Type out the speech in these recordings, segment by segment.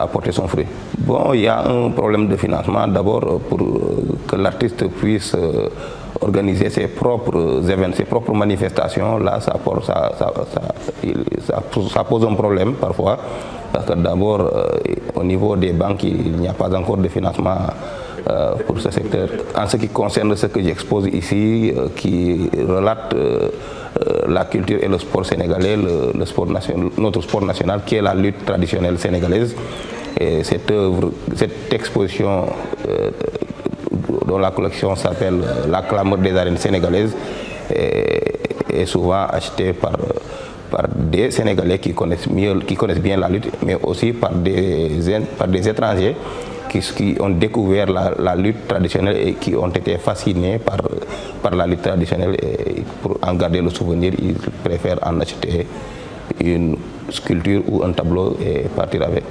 a porté son fruit. Bon, il y a un problème de financement. D'abord, pour que l'artiste puisse organiser ses propres événements, ses propres manifestations, là, ça pose un problème parfois. Parce que d'abord, au niveau des banques, il n'y a pas encore de financement pour ce secteur. En ce qui concerne ce que j'expose ici, qui relate la culture et le sport sénégalais, le sport national, notre sport national, qui est la lutte traditionnelle sénégalaise. Et cette exposition dont la collection s'appelle La clameur des arènes sénégalaises est souvent achetée par des Sénégalais qui connaissent bien la lutte, mais aussi par des étrangers qui ont découvert la lutte traditionnelle et qui ont été fascinés par la lutte traditionnelle, et pour en garder le souvenir, ils préfèrent en acheter une sculpture ou un tableau et partir avec.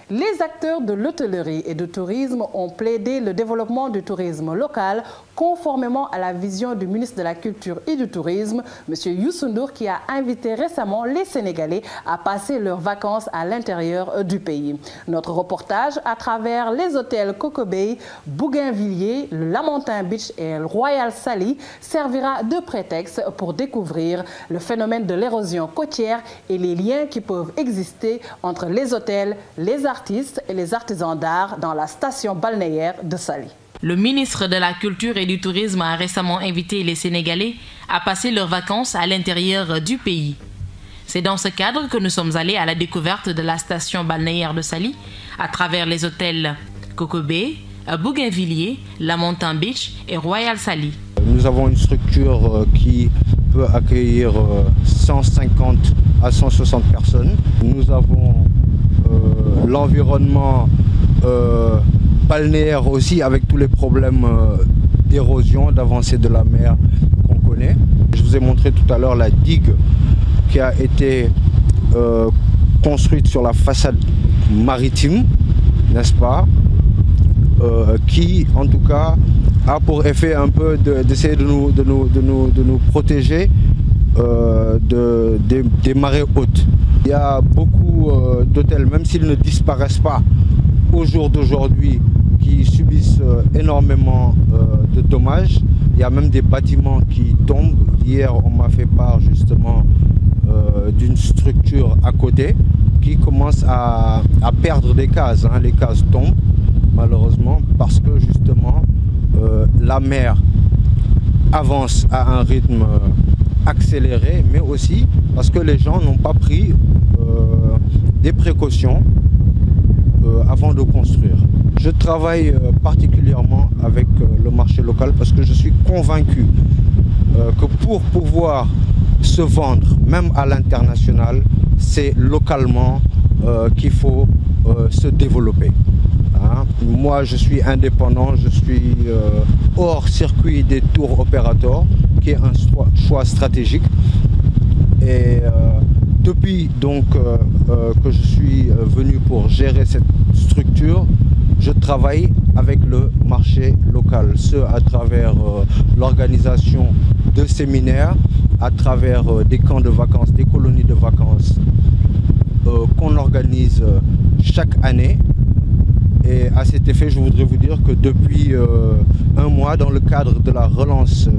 Les acteurs de l'hôtellerie et du tourisme ont plaidé le développement du tourisme local conformément à la vision du ministre de la Culture et du Tourisme, M. Youssou Ndour, qui a invité récemment les Sénégalais à passer leurs vacances à l'intérieur du pays. Notre reportage à travers les hôtels Coco Bay, Bougainvilliers, le Lamentin Beach et le Royal Sali servira de prétexte pour découvrir le phénomène de l'érosion côtière et les liens qui peuvent exister entre les hôtels, les artistes et les artisans d'art dans la station balnéaire de Sali. Le ministre de la Culture et du Tourisme a récemment invité les Sénégalais à passer leurs vacances à l'intérieur du pays. C'est dans ce cadre que nous sommes allés à la découverte de la station balnéaire de Sali à travers les hôtels Coco Bay, Bougainvilliers, Lamentin Beach et Royal Sali. Nous avons une structure qui peut accueillir 150 à 160 personnes. Nous avons l'environnement balnéaire aussi, avec tous les problèmes d'érosion, d'avancée de la mer qu'on connaît. Je vous ai montré tout à l'heure la digue qui a été construite sur la façade maritime, n'est-ce pas, qui en tout cas a pour effet un peu d'essayer de nous protéger des marées hautes. Il y a beaucoup d'hôtels, même s'ils ne disparaissent pas au jour d'aujourd'hui, qui subissent énormément de dommages. Il y a même des bâtiments qui tombent. Hier, on m'a fait part justement d'une structure à côté qui commence à perdre des cases. Hein. Les cases tombent, malheureusement, parce que justement, la mer avance à un rythme accéléré, mais aussi parce que les gens n'ont pas pris des précautions avant de construire. Je travaille particulièrement avec le marché local parce que je suis convaincu que pour pouvoir se vendre, même à l'international, c'est localement qu'il faut se développer. Hein? Moi, je suis indépendant, je suis hors circuit des tours opérateurs, qui est un choix stratégique. Et depuis donc que je suis venu pour gérer cette structure, je travaille avec le marché local, ce à travers l'organisation de séminaires, à travers des camps de vacances, des colonies de vacances qu'on organise chaque année. Et à cet effet, je voudrais vous dire que depuis un mois, dans le cadre de la relance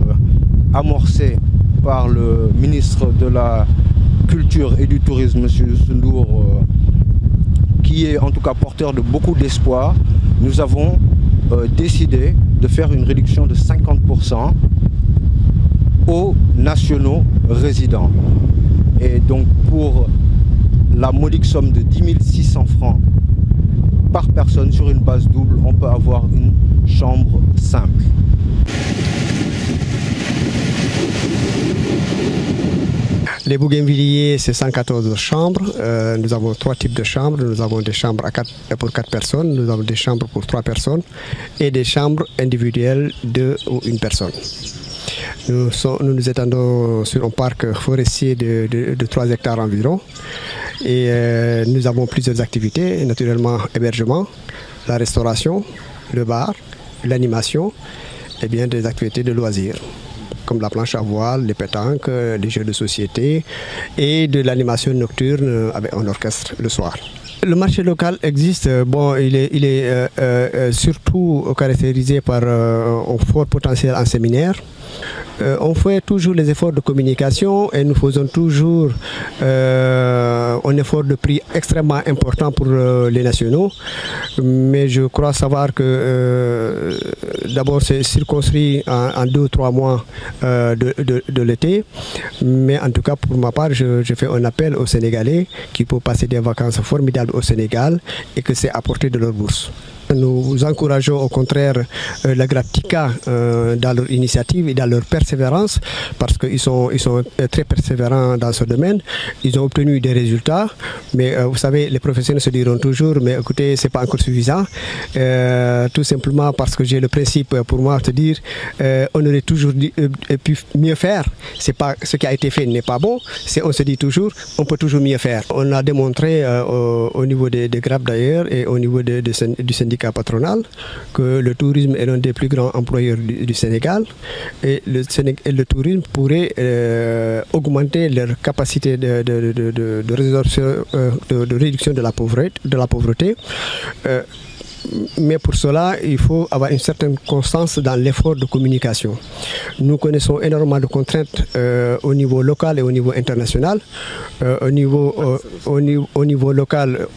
amorcée par le ministre de la Culture et du Tourisme, M. Youssou Ndour, qui est en tout cas porteur de beaucoup d'espoir, nous avons décidé de faire une réduction de 50% aux nationaux résidents. Et donc pour la modique somme de 10 600 francs par personne sur une base double, on peut avoir une chambre simple. Les Bougainvilliers, c'est 114 chambres. Nous avons 3 types de chambres. Nous avons des chambres pour 4 personnes, nous avons des chambres pour 3 personnes et des chambres individuelles de 1 personne. Nous nous étendons sur un parc forestier de 3 hectares environ. Et nous avons plusieurs activités, naturellement hébergement, la restauration, le bar, l'animation et bien des activités de loisirs. comme la planche à voile, les pétanques, les jeux de société et de l'animation nocturne avec un orchestre le soir. Le marché local existe, bon, il est surtout caractérisé par un fort potentiel en séminaire. On fait toujours les efforts de communication et nous faisons toujours un effort de prix extrêmement important pour les nationaux. Mais je crois savoir que d'abord c'est circonscrit en 2 ou 3 mois de l'été. Mais en tout cas pour ma part, je fais un appel aux Sénégalais qui peuvent passer des vacances formidables au Sénégal et que c'est à portée de leur bourse. Nous encourageons au contraire la Graptica dans leur initiative et dans leur persévérance parce qu'ils sont très persévérants dans ce domaine. Ils ont obtenu des résultats, mais vous savez, les professionnels se diront toujours, mais écoutez, c'est pas encore suffisant. Tout simplement parce que j'ai le principe pour moi de dire on aurait toujours pu mieux faire. C'est pas ce qui a été fait n'est pas bon. On se dit toujours, on peut toujours mieux faire. On a démontré au niveau des GRAP d'ailleurs et au niveau du syndicat patronal que le tourisme est l'un des plus grands employeurs du Sénégal et le tourisme pourrait augmenter leur capacité de réduction de la pauvreté. Mais pour cela, il faut avoir une certaine constance dans l'effort de communication. Nous connaissons énormément de contraintes au niveau local et au niveau international. Au niveau local,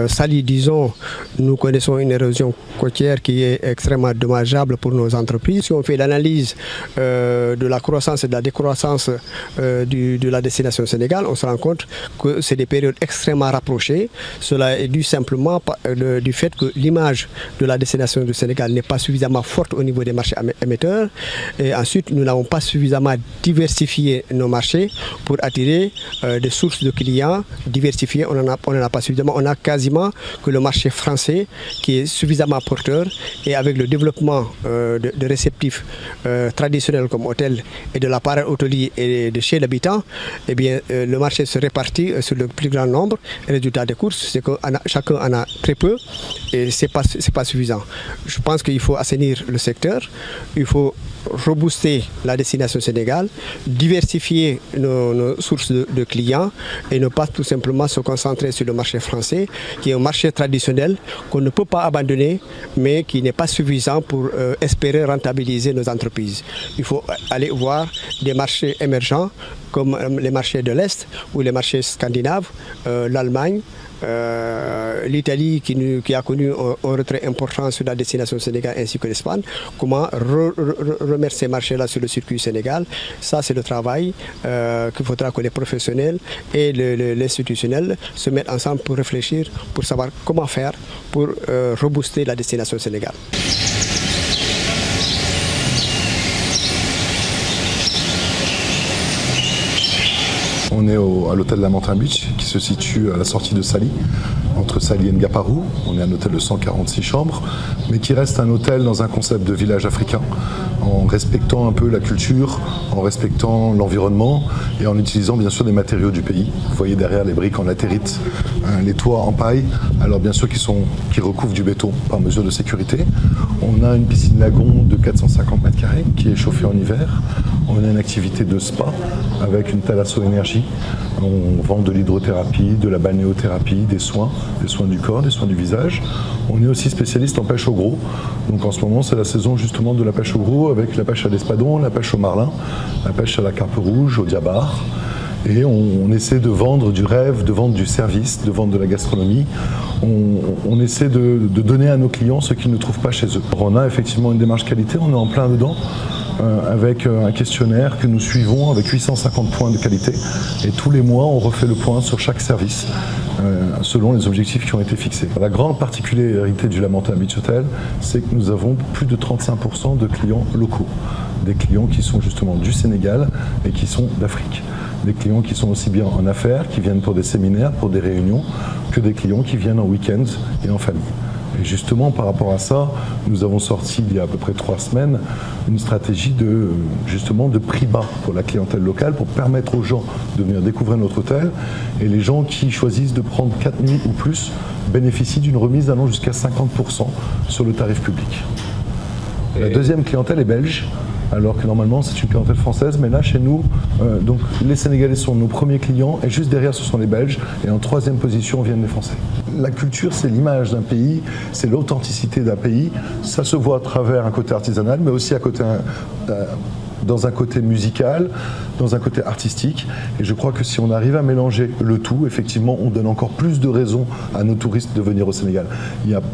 Saly, disons, nous connaissons une érosion côtière qui est extrêmement dommageable pour nos entreprises. Si on fait l'analyse de la croissance et de la décroissance de la destination Sénégal, on se rend compte que c'est des périodes extrêmement rapprochées. Cela est dû simplement du fait que l'image de la destination du Sénégal n'est pas suffisamment forte au niveau des marchés émetteurs. Et ensuite, nous n'avons pas suffisamment diversifié nos marchés pour attirer des sources de clients diversifiées. On n'en a pas suffisamment. On a quasiment que le marché français qui est suffisamment porteur et avec le développement de réceptifs traditionnels comme hôtel et de l'appareil hôtelier et de chez l'habitant, eh bien le marché se répartit sur le plus grand nombre. Le résultat des courses, c'est que chacun en a très peu et c'est pas suffisant. Je pense qu'il faut assainir le secteur, il faut rebooster la destination Sénégal, diversifier nos sources de clients et ne pas tout simplement se concentrer sur le marché français qui est un marché traditionnel qu'on ne peut pas abandonner mais qui n'est pas suffisant pour espérer rentabiliser nos entreprises. Il faut aller voir des marchés émergents comme les marchés de l'Est ou les marchés scandinaves, l'Allemagne, l'Italie qui a connu un retrait important sur la destination Sénégal ainsi que l'Espagne. Comment remettre ces marchés-là sur le circuit Sénégal? Ça, c'est le travail qu'il faudra que les professionnels et l'institutionnel se mettent ensemble pour réfléchir, pour savoir comment faire pour rebooster la destination Sénégal. On est à l'hôtel Lamentin Beach qui se situe à la sortie de Saly, entre Saly et Ngaparou. On est un hôtel de 146 chambres, mais qui reste un hôtel dans un concept de village africain, en respectant un peu la culture, en respectant l'environnement et en utilisant bien sûr des matériaux du pays. Vous voyez derrière les briques en latérite, les toits en paille, alors bien sûr qui recouvrent du béton par mesure de sécurité. On a une piscine lagon de 450 m² qui est chauffée en hiver. On a une activité de spa avec une thalassoénergie. On vend de l'hydrothérapie, de la balnéothérapie, des soins du corps, des soins du visage. On est aussi spécialiste en pêche au gros. Donc en ce moment, c'est la saison justement de la pêche au gros avec la pêche à l'espadon, la pêche au marlin, la pêche à la carpe rouge, au diabar. Et on essaie de vendre du rêve, de vendre du service, de vendre de la gastronomie. On essaie de donner à nos clients ce qu'ils ne trouvent pas chez eux. On a effectivement une démarche qualité, on est en plein dedans. Avec un questionnaire que nous suivons avec 850 points de qualité et tous les mois on refait le point sur chaque service selon les objectifs qui ont été fixés. La grande particularité du Lamentin Beach Hotel, c'est que nous avons plus de 35% de clients locaux, des clients qui sont justement du Sénégal et qui sont d'Afrique. Des clients qui sont aussi bien en affaires, qui viennent pour des séminaires, pour des réunions, que des clients qui viennent en week-end et en famille. Et justement, par rapport à ça, nous avons sorti il y a à peu près 3 semaines une stratégie de prix bas pour la clientèle locale pour permettre aux gens de venir découvrir notre hôtel. Et les gens qui choisissent de prendre 4 nuits ou plus bénéficient d'une remise allant jusqu'à 50% sur le tarif public. La deuxième clientèle est belge, alors que normalement c'est une clientèle française, mais là chez nous, donc les Sénégalais sont nos premiers clients et juste derrière ce sont les Belges et en troisième position viennent les Français. La culture, c'est l'image d'un pays, c'est l'authenticité d'un pays, ça se voit à travers un côté artisanal mais aussi à côté dans un côté musical, dans un côté artistique. Et je crois que si on arrive à mélanger le tout, effectivement, on donne encore plus de raisons à nos touristes de venir au Sénégal.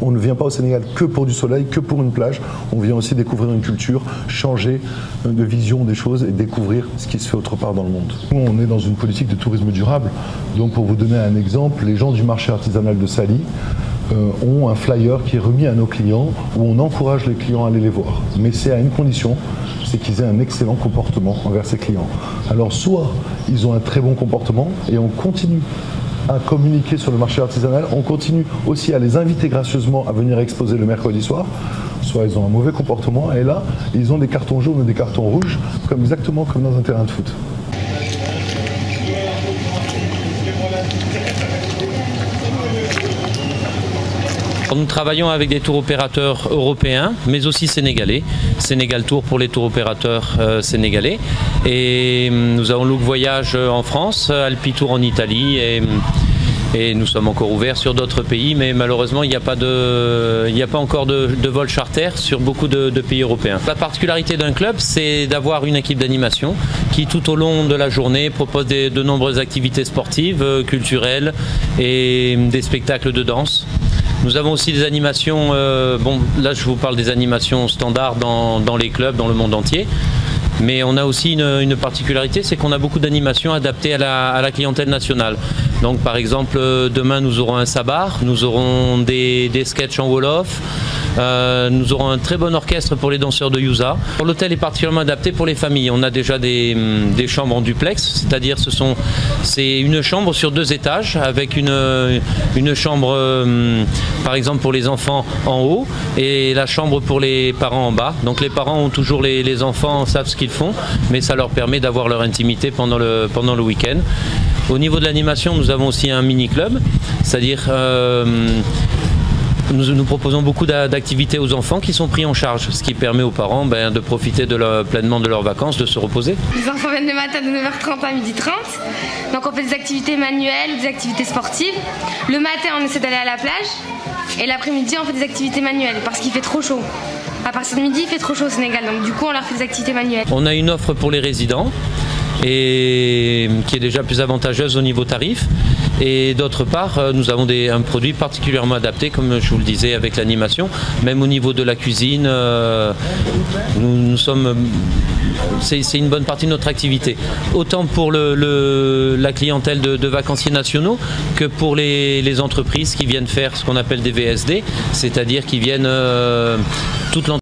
On ne vient pas au Sénégal que pour du soleil, que pour une plage. On vient aussi découvrir une culture, changer de vision des choses et découvrir ce qui se fait autre part dans le monde. Nous, on est dans une politique de tourisme durable. Donc, pour vous donner un exemple, les gens du marché artisanal de Saly ont un flyer qui est remis à nos clients où on encourage les clients à aller les voir. Mais c'est à une condition, c'est qu'ils aient un excellent comportement envers ces clients. Alors soit ils ont un très bon comportement et on continue à communiquer sur le marché artisanal, on continue aussi à les inviter gracieusement à venir exposer le mercredi soir, soit ils ont un mauvais comportement et là ils ont des cartons jaunes ou des cartons rouges, exactement comme dans un terrain de foot. Nous travaillons avec des tours opérateurs européens, mais aussi sénégalais. Sénégal Tour pour les tours opérateurs sénégalais. Et nous avons Look Voyage en France, Alpitour en Italie. Et nous sommes encore ouverts sur d'autres pays, mais malheureusement, il n'y a pas encore de vol charter sur beaucoup de pays européens. La particularité d'un club, c'est d'avoir une équipe d'animation qui, tout au long de la journée, propose de nombreuses activités sportives, culturelles et des spectacles de danse. Nous avons aussi des animations, bon là je vous parle des animations standards dans les clubs, dans le monde entier. Mais on a aussi une particularité, c'est qu'on a beaucoup d'animations adaptées à la clientèle nationale. Donc par exemple, demain nous aurons un sabar, nous aurons des sketchs en Wolof, nous aurons un très bon orchestre pour les danseurs de Yuza. L'hôtel est particulièrement adapté pour les familles. On a déjà des chambres en duplex, c'est-à-dire c'est une chambre sur 2 étages avec une chambre par exemple pour les enfants en haut et la chambre pour les parents en bas. Donc les parents ont toujours les enfants savent ce qu'ils font, mais ça leur permet d'avoir leur intimité pendant le week-end. Au niveau de l'animation, nous avons aussi un mini-club, c'est-à-dire nous proposons beaucoup d'activités aux enfants qui sont pris en charge, ce qui permet aux parents de profiter pleinement de leurs vacances, de se reposer. Les enfants viennent le matin de 9h30 à 12h30, donc on fait des activités manuelles ou des activités sportives. Le matin, on essaie d'aller à la plage et l'après-midi, on fait des activités manuelles parce qu'il fait trop chaud. À partir de midi, il fait trop chaud au Sénégal, donc du coup, on leur fait des activités manuelles. On a une offre pour les résidents et qui est déjà plus avantageuse au niveau tarif. Et d'autre part, nous avons un produit particulièrement adapté, comme je vous le disais, avec l'animation. Même au niveau de la cuisine, c'est une bonne partie de notre activité. Autant pour la clientèle de vacanciers nationaux que pour les entreprises qui viennent faire ce qu'on appelle des VSD, c'est-à-dire qui viennent toute l'entreprise.